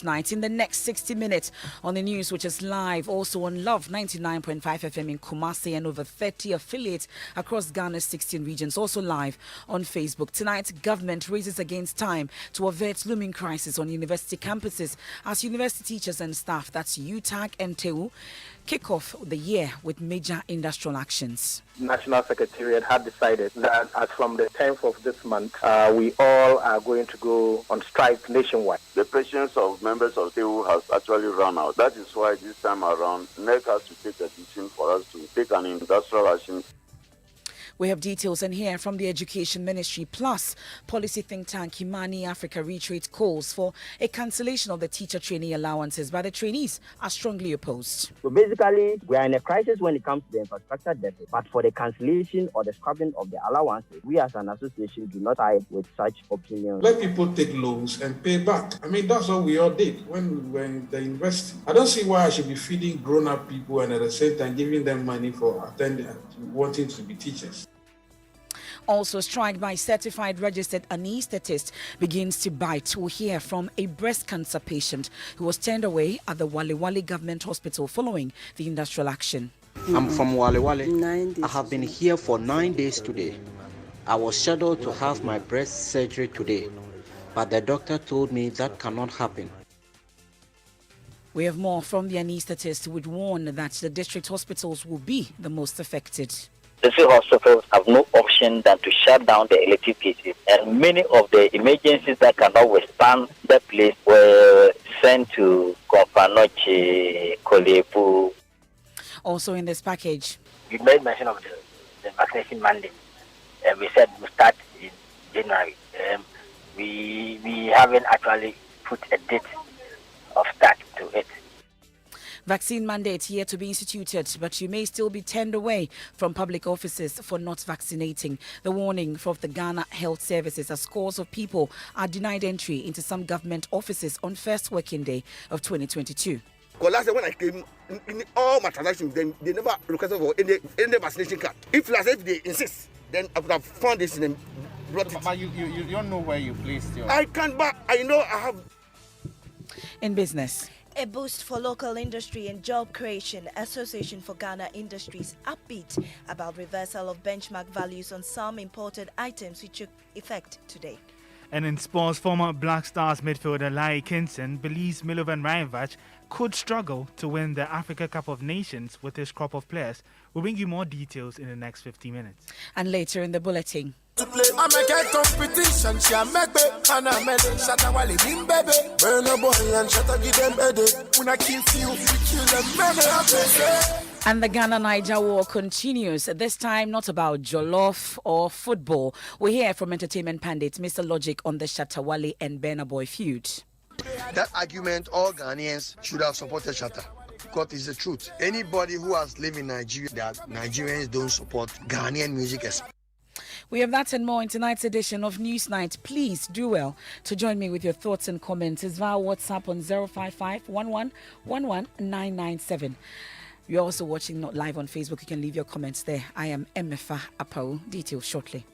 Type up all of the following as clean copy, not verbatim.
Night in the next 60 minutes on the news, which is live also on Love 99.5 FM in Kumasi and over 30 affiliates across Ghana's 16 regions, also live on Facebook. Tonight, government raises against time to avert looming crisis on university campuses as university teachers and staff, that's UTAG and TEU, kick off the year with major industrial actions. National Secretariat had decided that as from the 10th of this month, we all are going to go on strike nationwide. The patience of members of TEU has actually run out. That is why this time around, NEC has to take a decision for us to take an industrial action. We have details in here from the Education Ministry. Plus, policy think tank Himani Africa reiterates calls for a cancellation of the teacher trainee allowances, but the trainees are strongly opposed. So basically, we are in a crisis when it comes to the infrastructure deficit. But for the cancellation or the scrapping of the allowances, we as an association do not side with such opinions. Let people take loans and pay back. I mean, that's what we all did when we were in the university. I don't see why I should be feeding grown-up people and at the same time giving them money for attending, wanting to be teachers. Also, strike by certified registered anaesthetist begins to bite. We'll hear from a breast cancer patient who was turned away at the Wale Wale Government Hospital following the industrial action. I'm from Wale Wale. I have been here for 9 days today. I was scheduled to have my breast surgery today, but the doctor told me that cannot happen. We have more from the anaesthetist who would warn that the district hospitals will be the most affected. The city hospitals have no option than to shut down the elective cases, and many of the emergencies that cannot withstand the place were sent to Kompanoche, Kolebu. Also in this package, We made mention of the vaccination mandate. We said we start in January. We haven't actually put a date of start to it. vaccine mandate here to be instituted, but you may still be turned away from public offices for not vaccinating. The warning from the Ghana Health Services as scores of people are denied entry into some government offices on first working day of 2022. Because last time when I came, in all my transactions, they never requested for any vaccination card. If they insist, then I would have found this and brought it. But you don't know where you placed your... I can't, but I know I have... In business. A boost for local industry and job creation. Association for Ghana Industries upbeat about reversal of benchmark values on some imported items which took effect today. And in sports, former Black Stars midfielder Larry Kinson believes Milovan Rajevac could struggle to win the Africa Cup of Nations with his crop of players. We'll bring you more details in the next 50 minutes. And later in the bulletin. To play, I make a competition, she make it, and I make it, shut up while it in baby. Burn a boy and shut up, give them headache. When I kill you, we kill them, man, And the Ghana-Niger war continues, this time not about jollof or football. We hear from entertainment pundit Mr. Logic on the Shatta Wale and Burna Boy feud. That argument, all Ghanaians should have supported Shatta. Because it's the truth. Anybody who has lived in Nigeria, that Nigerians don't support Ghanaian music. We have that and more in tonight's edition of Newsnight. Please do well to join me with your thoughts and comments. It's via WhatsApp on 055 11 997. You're also watching not live on Facebook. You can leave your comments there. I am Emefa Apau. Details shortly.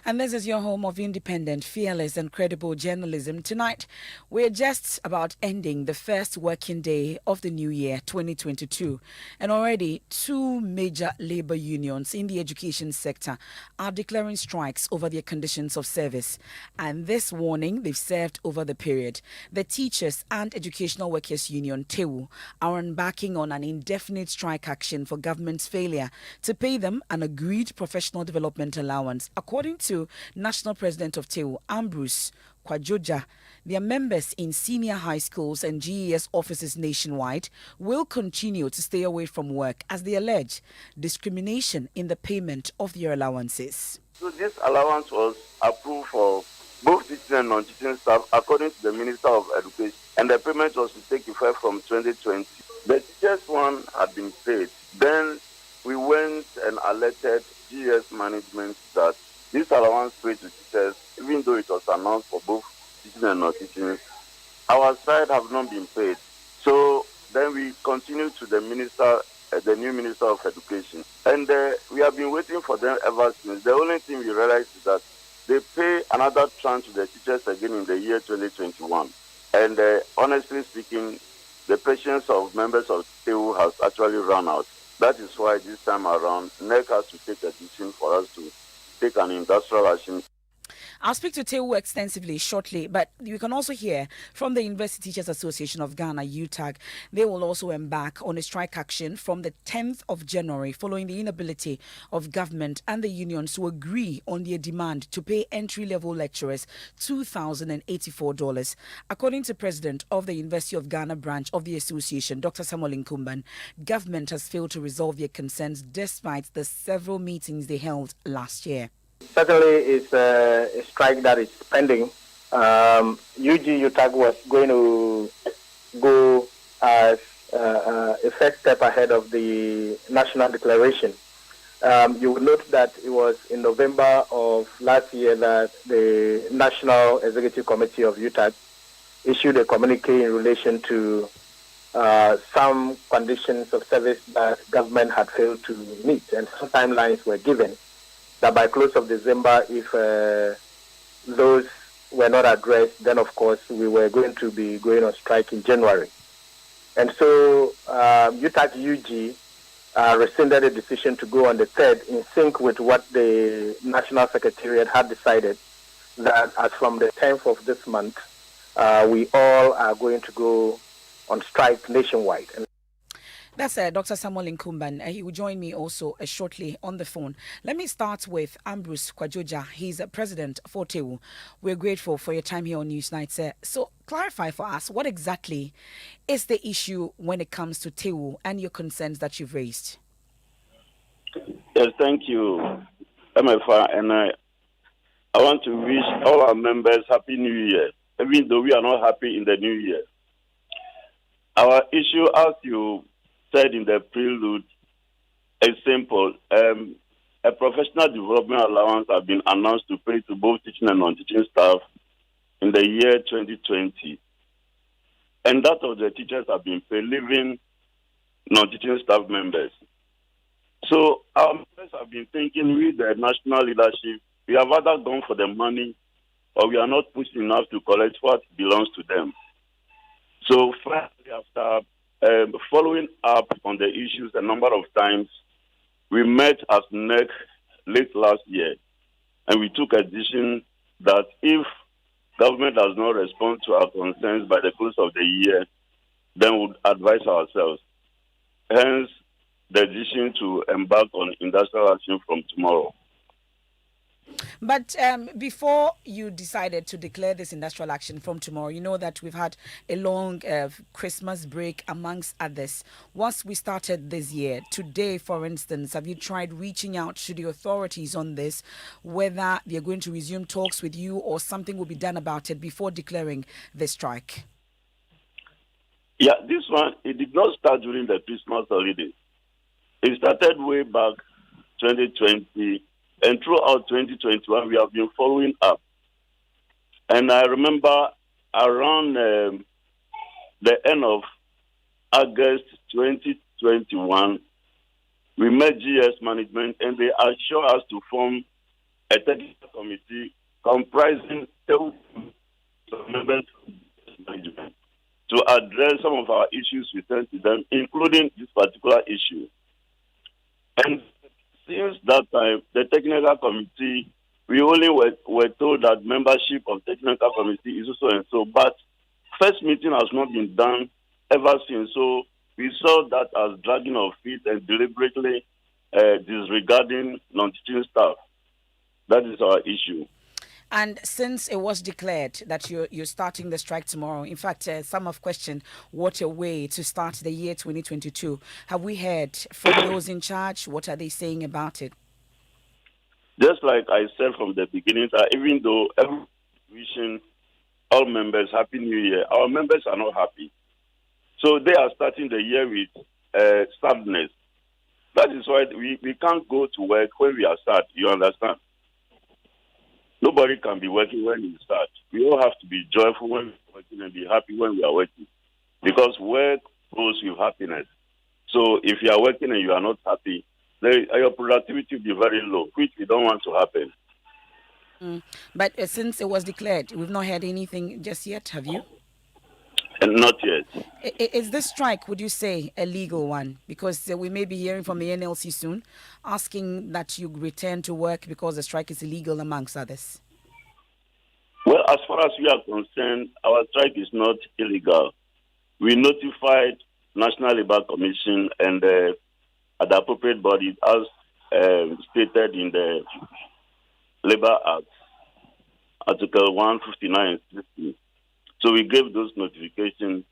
And this is your home of independent, fearless and credible journalism. Tonight, we're just about ending the first working day of the new year, 2022. And already, two major labor unions in the education sector are declaring strikes over their conditions of service. And this warning they've served over the period. The Teachers and Educational Workers Union, TEU, are embarking on an indefinite strike action for government's failure to pay them an agreed professional development allowance. According to National President of TEU, Ambrose Kwajoja, their members in senior high schools and GES offices nationwide will continue to stay away from work as they allege discrimination in the payment of their allowances. So this allowance was approved for both teaching and non-teaching staff according to the Minister of Education, and the payment was to take effect from 2020. The teachers one had been paid. Then we went and alerted GES management that this allowance paid to teachers, even though it was announced for both teaching and non-teaching, our side have not been paid. So Then we continue to the new Minister of Education. And we have been waiting for them ever since. The only thing we realized is that they pay another tranche to the teachers again in the year 2021. And honestly speaking, the patience of members of TEU has actually run out. That is why this time around, NEC has to take a decision for us to take an industrial action. I'll speak to TEU extensively shortly, but you can also hear from the University Teachers Association of Ghana, UTAG. They will also embark on a strike action from the 10th of January following the inability of government and the unions to agree on their demand to pay entry-level lecturers $2,084. According to President of the University of Ghana branch of the association, Dr. Samuel Nkumban, government has failed to resolve their concerns despite the several meetings they held last year. Certainly, it's a strike that is pending. UTAG was going to go as a first step ahead of the national declaration. You will note that it was in November of last year that the National Executive Committee of UTAG issued a communique in relation to some conditions of service that government had failed to meet, and some timelines were given that by close of December, if those were not addressed, then of course we were going to be going on strike in January. And so UTAG UG rescinded a decision to go on the 3rd in sync with what the National Secretariat had decided, that as from the 10th of this month, we all are going to go on strike nationwide. That's Dr. Samuel Nkumban. He will join me also shortly on the phone. Let me start with Ambrose Kwajoja. He's president for TEU. We're grateful for your time here on Newsnight, sir. So clarify for us, what exactly is the issue when it comes to TEU and your concerns that you've raised? Yes, thank you, MFA. And I want to wish all our members Happy New Year, even though we are not happy in the New Year. Our issue, as you said in the prelude, is simple. A professional development allowance has been announced to pay to both teaching and non-teaching staff in the year 2020. And that of the teachers have been paid, leaving non-teaching staff members. So our members have been thinking with the national leadership, we have either gone for the money or we are not pushing enough to collect what belongs to them. So finally, after following up on the issues a number of times, we met as NEC late last year, and we took a decision that if government does not respond to our concerns by the close of the year, then we would advise ourselves. Hence, the decision to embark on industrial action from tomorrow. But before you decided to declare this industrial action from tomorrow, you know that we've had a long Christmas break amongst others. Once we started this year, today, for instance, have you tried reaching out to the authorities on this, whether they're going to resume talks with you or something will be done about it before declaring the strike? Yeah, this one, it did not start during the Christmas holidays. It started way back 2020. And throughout 2021, we have been following up. And I remember around the end of August 2021, we met GS management and they assured us to form a technical committee comprising 2 members of management to address some of our issues we sent to them, including this particular issue. And since that time, the technical committee, we only were told that membership of technical committee is so and so, but first meeting has not been done ever since. So we saw that as dragging of feet and deliberately disregarding non-teaching staff. That is our issue. And since it was declared that you're starting the strike tomorrow, in fact, some have questioned what a way to start the year 2022. Have we heard from those in charge? What are they saying about it? Just like I said from the beginning, even though every wishing all members Happy New Year, our members are not happy. So they are starting the year with sadness. That is why we can't go to work when we are sad, you understand? Nobody can be working when you start. We all have to be joyful when we're working and be happy when we are working. Because work goes with happiness. So if you are working and you are not happy, your productivity will be very low, which we don't want to happen. But since it was declared, we've not heard anything just yet, have you? And not yet. Is this strike, would you say, a legal one? Because we may be hearing from the NLC soon, asking that you return to work because the strike is illegal, amongst others. Well, as far as we are concerned, our strike is not illegal. We notified National Labour Commission and the appropriate bodies as stated in the Labour Act, Article 159. So we gave those notifications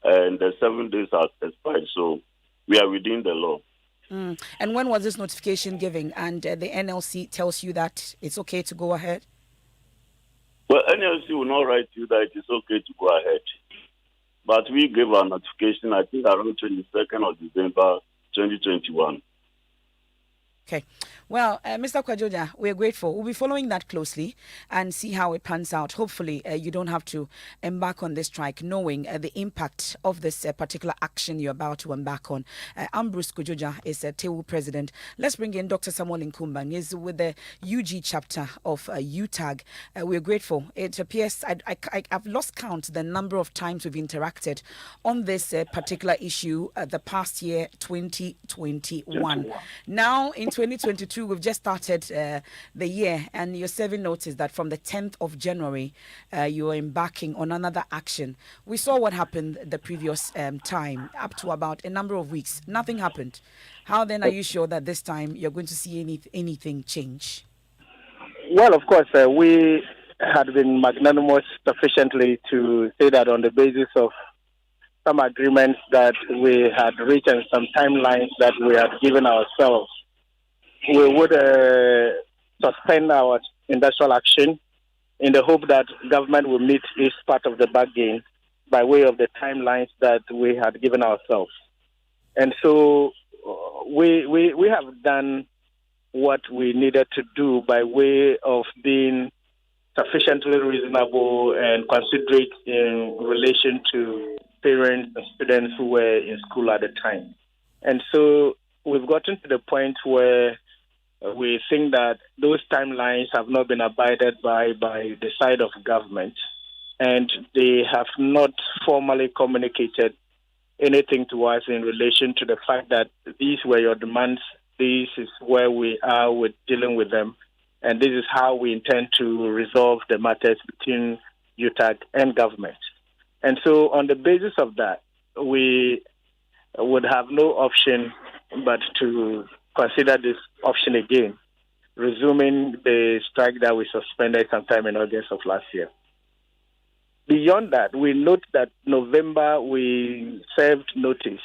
and the 7 days are expired. So we are within the law. And when was this notification given? And the NLC tells you that it's okay to go ahead? Well, NLC will not write you that it is okay to go ahead. But we gave our notification, I think, around 22nd of December 2021. Okay. Well, Mr. Kwajoja, we're grateful. We'll be following that closely and see how it pans out. Hopefully, you don't have to embark on this strike, knowing the impact of this particular action you're about to embark on. Ambrose Kwajoja is a TEWU president. Let's bring in Dr. Samuel Nkumba. He's with the UG chapter of UTAG. We're grateful. It appears I've lost count the number of times we've interacted on this particular issue the past year, 2021. Now, in 2022, we've just started the year, and you're serving notice that from the 10th of January, you are embarking on another action. We saw what happened the previous time, up to about a number of weeks. Nothing happened. How then are you sure that this time you're going to see anything change? Well, of course, we had been magnanimous sufficiently to say that on the basis of some agreements that we had reached and some timelines that we had given ourselves, we would suspend our industrial action in the hope that government will meet its part of the bargain by way of the timelines that we had given ourselves. And so we have done what we needed to do by way of being sufficiently reasonable and considerate in relation to parents and students who were in school at the time. And so we've gotten to the point where we think that those timelines have not been abided by the side of government, and they have not formally communicated anything to us in relation to the fact that these were your demands, this is where we are with dealing with them, and this is how we intend to resolve the matters between UTAG and government. And so on the basis of that, we would have no option but to consider this option again, resuming the strike that we suspended sometime in August of last year. Beyond that, we note that November we served notice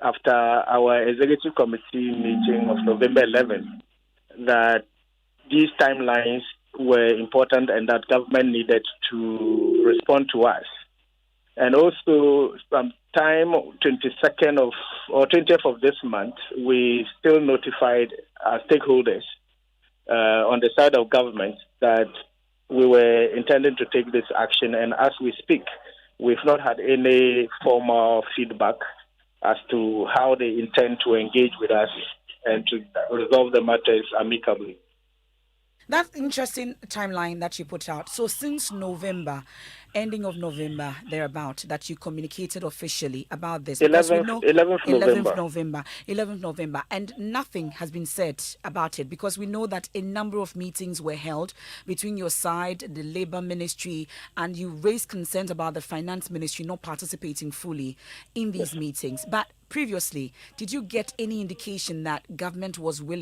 after our executive committee meeting of November 11 that these timelines were important and that government needed to respond to us. And also, sometime 22nd or 20th of this month, we still notified our stakeholders on the side of government that we were intending to take this action. And as we speak, we've not had any formal feedback as to how they intend to engage with us and to resolve the matters amicably. That's interesting timeline that you put out. So since November, ending of November, thereabout, that you communicated officially about this. 11th November. And nothing has been said about it because we know that a number of meetings were held between your side, the Labour Ministry, and you raised concerns about the Finance Ministry not participating fully in these meetings. But previously, did you get any indication that government was willing